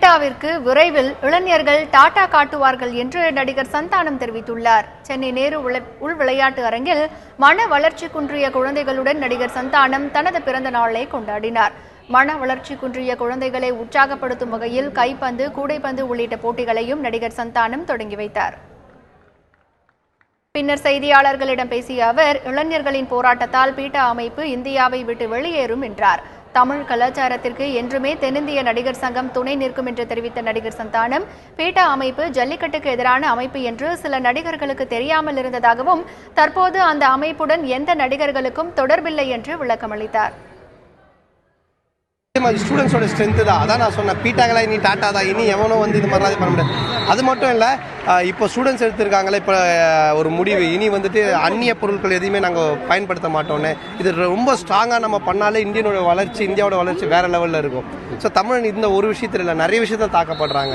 பீட்டாவிற்கு விரைவில் இளைஞர்கள் டாடா காட்டுவார்கள் என்று நடிகர் சந்தானம் தெரிவித்துள்ளார். சென்னை நேரு உள் விளையாட்டு அரங்கில் மன வளர்ச்சி குன்றிய குழந்தைகளுடன் நடிகர் சந்தானம் தனது பிறந்த நாளை கொண்டாடினார். மன வளர்ச்சி குன்றிய குழந்தைகளை உற்சாகப்படுத்தும் வகையில் கைப்பந்து, கூடைப்பந்து உள்ளிட்ட போட்டிகளையும் நடிகர் சந்தானம் தொடங்கி வைத்தார். பின்னர் செய்தியாளர்களிடம் பேசிய அவர், இளைஞர்களின் போராட்டத்தால் பீட்டா அமைப்பு இந்தியாவை விட்டு வெளியேறும் என்றார். தமிழ் கலாச்சாரத்திற்கு என்றுமே தென்னிந்திய நடிகர் சங்கம் துணை நிற்கும் என்று தெரிவித்த நடிகர் சந்தானம், பீட்டா அமைப்பு ஜல்லிக்கட்டுக்கு எதிரான அமைப்பு என்று சில நடிகர்களுக்கு தெரியாமல் இருந்ததாகவும், தற்போது அந்த அமைப்புடன் எந்த நடிகர்களுக்கும் தொடர்பில்லை என்று விளக்கமளித்தார். ஸ்டூடெண்ட்ஸோட ஸ்ட்ரென்த்து தான். அதான் நான் சொன்னேன், பீட்டாக்களை இனி டாட்டா தான், இனி எவனோ வந்து இது மாதிரிலாம் பண்ண முடியாது. அது மட்டும் இல்லை, இப்போ ஸ்டூடெண்ட்ஸ் எடுத்திருக்காங்களே இப்போ ஒரு முடிவு, இனி வந்துட்டு அந்நிய பொருட்கள் எதையுமே நாங்கள் பயன்படுத்த மாட்டோன்னு. இது ரொம்ப ஸ்ட்ராங்காக நம்ம பண்ணாலே இந்தியாவோட வளர்ச்சி வேற லெவலில் இருக்கும். ஸோ தமிழ் இந்த ஒரு விஷயத்தில் இல்லை, நிறைய விஷயத்தில் தாக்கப்படுறாங்க.